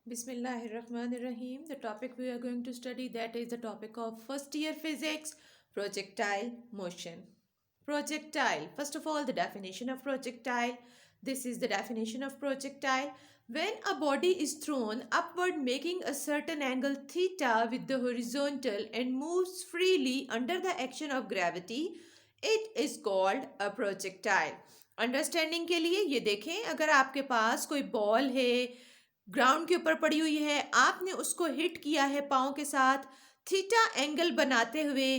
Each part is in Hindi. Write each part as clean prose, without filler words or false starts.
Bismillahirrahmanirrahim. The topic we are going to study, that is the topic of first year physics, projectile motion. Projectile. First of all, the definition of projectile. This is the definition of projectile. When a body is thrown upward making a certain angle theta with the horizontal and moves freely under the action of gravity, it is called a projectile. Understanding के लिए ये देखें, अगर आपके पास कोई बॉल है, ग्राउंड के ऊपर पड़ी हुई है, आपने उसको हिट किया है पाँव के साथ, थीटा एंगल बनाते हुए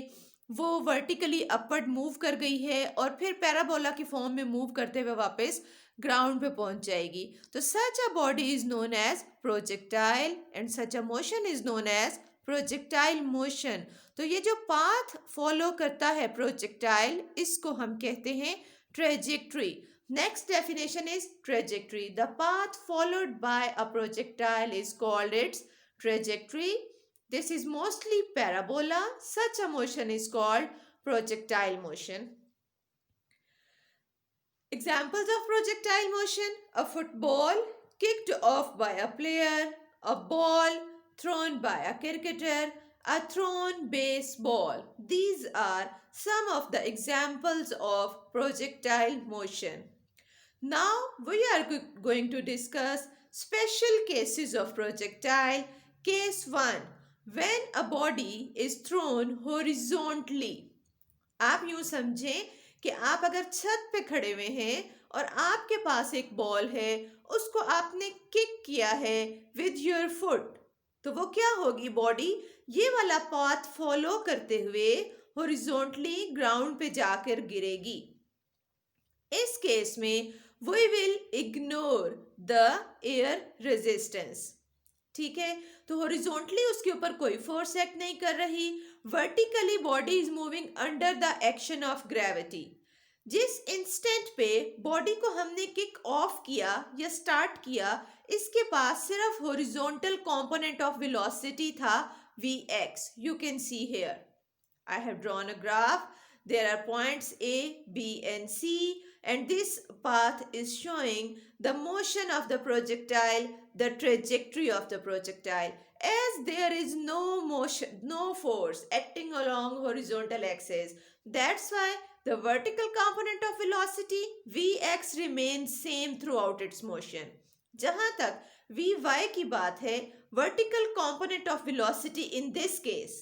वो वर्टिकली अपवर्ड मूव कर गई है और फिर पैराबोला की फॉर्म में मूव करते हुए वापस ग्राउंड पे पहुंच जाएगी, तो such a body is known as projectile and such a motion is known as projectile motion. तो ये जो पाथ फॉलो करता है प्रोजेक्टाइल, इसको हम कहते हैं trajectory. Next definition is trajectory. The path followed by a projectile is called its trajectory. This is mostly parabola. Such a motion is called projectile motion. Examples of projectile motion: a football kicked off by a player, a ball thrown by a cricketer, a thrown baseball. These are some of the examples of projectile motion. Now we are going to discuss special cases of projectile. Case 1: when a body is thrown horizontally. आप यूं समझें कि आप अगर छत पे खड़े हुए हैं और आपके पास एक बॉल है, उसको आपने किक किया है विद योर फुट, तो वो क्या होगी? बॉडी ये वाला पाथ फॉलो करते हुए हॉरिजॉन्टली ग्राउंड पे जाकर गिरेगी। इस केस में we will ignore the air resistance. ठीक है, तो हॉरिजॉन्टली उसके ऊपर कोई फोर्स एक्ट नहीं कर रही, vertically body is moving under the action of gravity. जिस इंस्टेंट पे बॉडी को हमने किक ऑफ किया या स्टार्ट किया, इसके पास सिर्फ हॉरिजॉन्टल कंपोनेंट ऑफ वेलोसिटी था, Vx. You can see here. I have drawn a graph. There are points A, B, and C, and this path is showing the motion of the projectile, the trajectory of the projectile. As there is no motion, no force acting along horizontal axis, that's why the vertical component of velocity Vx remains same throughout its motion. जहां तक Vy की बात है, vertical component of velocity in this case,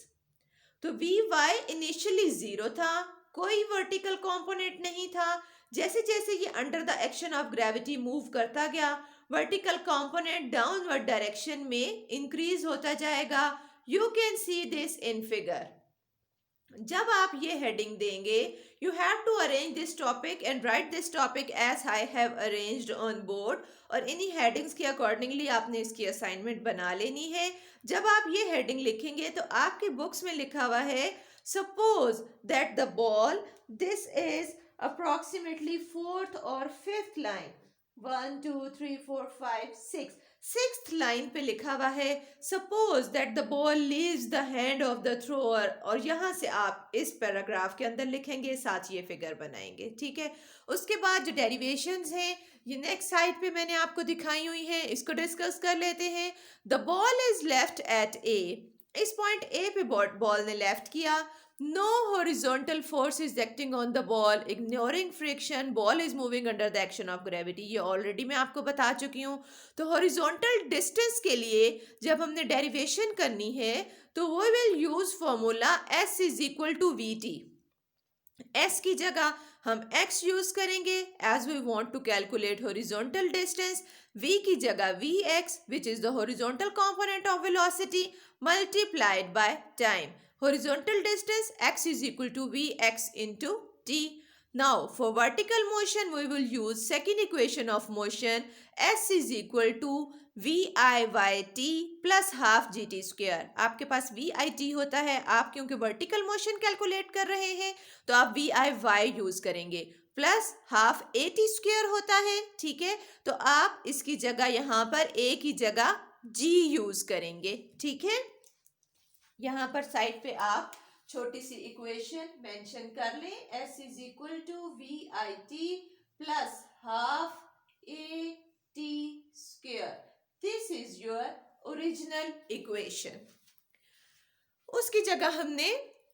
तो Vy इनिशियली जीरो था, कोई वर्टिकल कंपोनेंट नहीं था। जैसे जैसे ये under the action of gravity move करता गया, वर्टिकल कंपोनेंट डाउनवर्ड डायरेक्शन में इंक्रीज होता जाएगा। You can see this in figure. जब आप ये हेडिंग देंगे, you have to arrange this topic and write this topic as I have arranged on board, और इन्हीं हेडिंग्स के अकॉर्डिंगली आपने इसकी असाइनमेंट बना लेनी है। जब आप ये हेडिंग लिखेंगे तो आपकी बुक्स में लिखा हुआ है, suppose that the ball, this is approximately fourth और फिफ्थ लाइन, 1 2 3 4 5 6, सिक्स्थ लाइन पे लिखा हुआ है, suppose that the ball leaves the hand of the thrower, और यहाँ से आप इस पैराग्राफ के अंदर लिखेंगे, साथ ये फिगर बनाएंगे। ठीक है, उसके बाद जो डेरिवेशंस हैं ये नेक्स्ट साइड पे मैंने आपको दिखाई हुई हैं, इसको डिस्कस कर लेते हैं। The ball is left at A, इस पॉइंट ए पे बॉल ने लेफ्ट किया। No horizontal force is acting on the ball, ignoring friction, ball is moving under the action of gravity. ये ऑलरेडी मैं आपको बता चुकी हूँ। तो हॉरिजॉन्टल डिस्टेंस के लिए जब हमने डेरिवेशन करनी है तो वो will use formula S is equal to V T. S की जगह हम x यूज करेंगे as we want to calculate horizontal distance. v की जगह Vx, which is the horizontal component of velocity, multiplied by time. Horizontal distance x is equal to Vx into t. Now for vertical motion we will use second equation of motion, S is equal to Vi by t plus half gt square. आपके पास Vit होता है, आप क्योंकि vertical motion कैलकुलेट कर रहे हैं तो आप Vi यूज करेंगे, प्लस हाफ at स्क्वेयर होता है। ठीक है, तो आप इसकी जगह यहाँ पर a की जगह g यूज करेंगे। ठीक है, यहाँ पर साइड पे आप छोटी सी इक्वेशन मेंशन कर लें, S is equal to VIT plus half AT square. This is your original equation. उसकी जगह हमने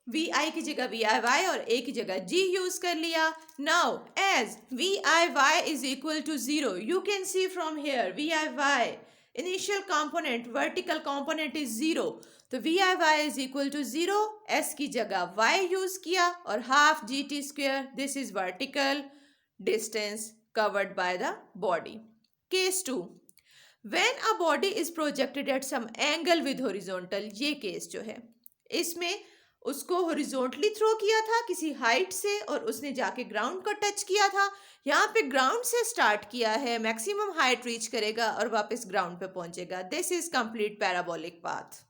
वी आई की जगह वी आई वाई और ए की जगह जी यूज कर लिया। Now as V I Y is equal to 0, you can see from here V I Y initial component vertical component is 0, तो V I Y is equal to 0, S की जगह वाई यूज किया और half G T square, this is vertical distance covered by the body. Case 2, when a body is projected at some angle with horizontal, ये केस जो है इसमें उसको हॉरिजॉन्टली थ्रो किया था किसी हाइट से और उसने जाके ग्राउंड को टच किया था। यहाँ पे ग्राउंड से स्टार्ट किया है, मैक्सिमम हाइट रीच करेगा और वापस ग्राउंड पे पहुंचेगा। This is complete parabolic path.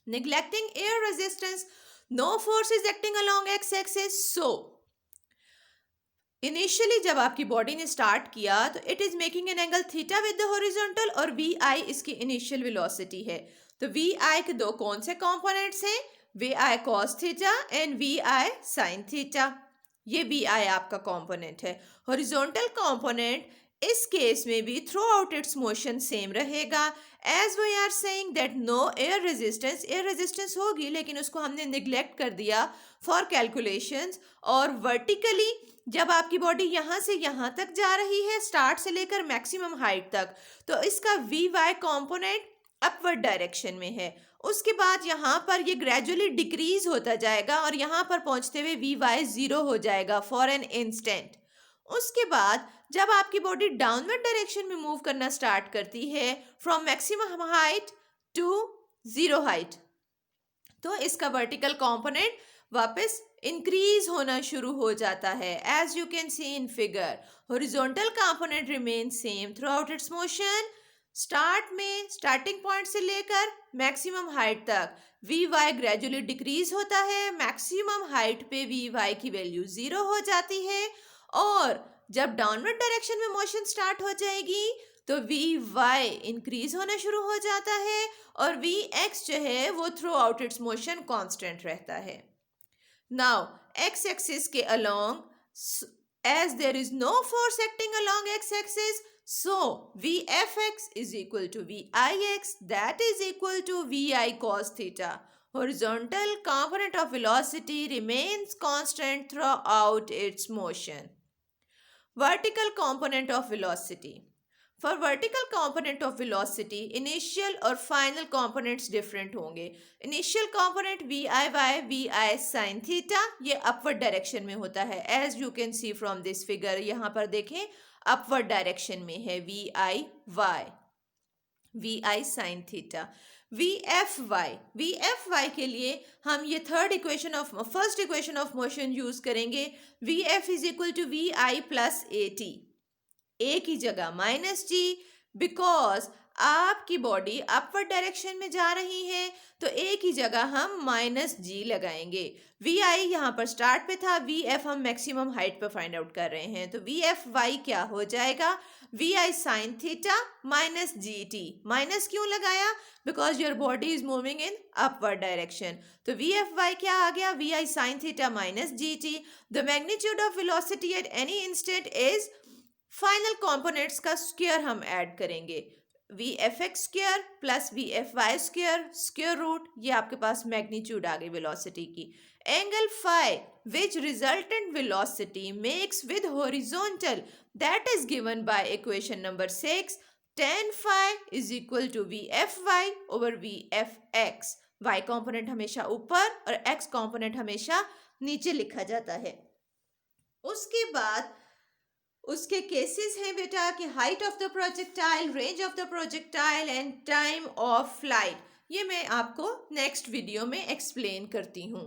Neglecting air resistance, no force is acting along X axis, so initially जब आपकी बॉडी ने स्टार्ट किया तो it is making an angle theta with the horizontal और वी आई इसकी इनिशियल वेलोसिटी है। तो वी आई के दो कौन से कंपोनेंट्स हैं, V I cos theta and V I sine theta. ये वी आई आपका कंपोनेंट है। हॉरिजॉन्टल कंपोनेंट इस केस में भी throughout its motion same रहेगा। As we are saying that no air resistance होगी लेकिन उसको हमने निग्लेक्ट कर दिया फॉर कैलकुलेशंस। और वर्टिकली जब आपकी बॉडी यहाँ से यहाँ तक जा रही है स्टार्ट से लेकर मैक्सिमम हाइट तक, तो इसका V Y component upward direction में है। उसके बाद यहाँ पर ये ग्रेजुअली डिक्रीज होता जाएगा और यहाँ पर पहुँचते हुए वी वाई 0 हो जाएगा फॉर एन इंस्टेंट। उसके बाद जब आपकी बॉडी डाउनवर्ड डायरेक्शन में मूव करना स्टार्ट करती है from maximum height to 0 height, तो इसका वर्टिकल कंपोनेंट वापस इंक्रीज होना शुरू हो जाता है। As you can see in figure, horizontal component remain same throughout its motion. Starting point से लेकर मैक्सिमम हाइट तक वी वाई ग्रेजुअली डिक्रीज होता है, मैक्सिमम हाइट पे वी वाई की वैल्यू 0 हो जाती है और जब डाउनवर्ड डायरेक्शन में मोशन स्टार्ट हो जाएगी तो वी वाई इंक्रीज होना शुरू हो जाता है और वी एक्स जो है वो throughout its motion constant रहता है। नाउ एक्स एक्सिस के along as there is no force acting along X axis, so Vfx is equal to Vix, that is equal to Vi cos theta. Horizontal component of velocity remains constant throughout its motion. Vertical component of velocity. For vertical component of velocity, initial और final components different होंगे। Initial component Vi y Vi sin theta ये upward direction में होता है। As you can see from this figure, यहाँ पर देखें अपवर्ड डायरेक्शन में है V I sine theta. V F Y के लिए हम ये first equation of motion use करेंगे। V F is equal to V I plus A T, A की जगह माइनस जी, बिकॉज आपकी बॉडी अपवर्ड डायरेक्शन में जा रही है तो ए की जगह हम माइनस जी लगाएंगे। वी आई यहाँ पर स्टार्ट पे था, वी एफ हम मैक्सिमम हाइट पे फाइंड आउट कर रहे हैं, तो वी एफ वाई क्या हो जाएगा, V I sine theta minus G T. Minus क्यों लगाया, because your body is moving in upward direction, तो वी एफ वाई क्या आ गया, V I sine theta minus G T. The magnitude of velocity at any instant is, final components का स्क्वायर हम ऐड करेंगे, V F X square plus V F Y square square root, ये आपके पास मैग्नीट्यूड आ गई वेलोसिटी की। Angle phi which resultant velocity makes with horizontal, that is given by equation number 6, tan phi is equal to V F Y over V F X. Y component हमेशा ऊपर और एक्स कॉम्पोनेंट हमेशा नीचे लिखा जाता है। उसके बाद उसके केसेस हैं बेटा कि height of the projectile, range of the projectile and time of flight. ये मैं आपको नेक्स्ट वीडियो में एक्सप्लेन करती हूँ।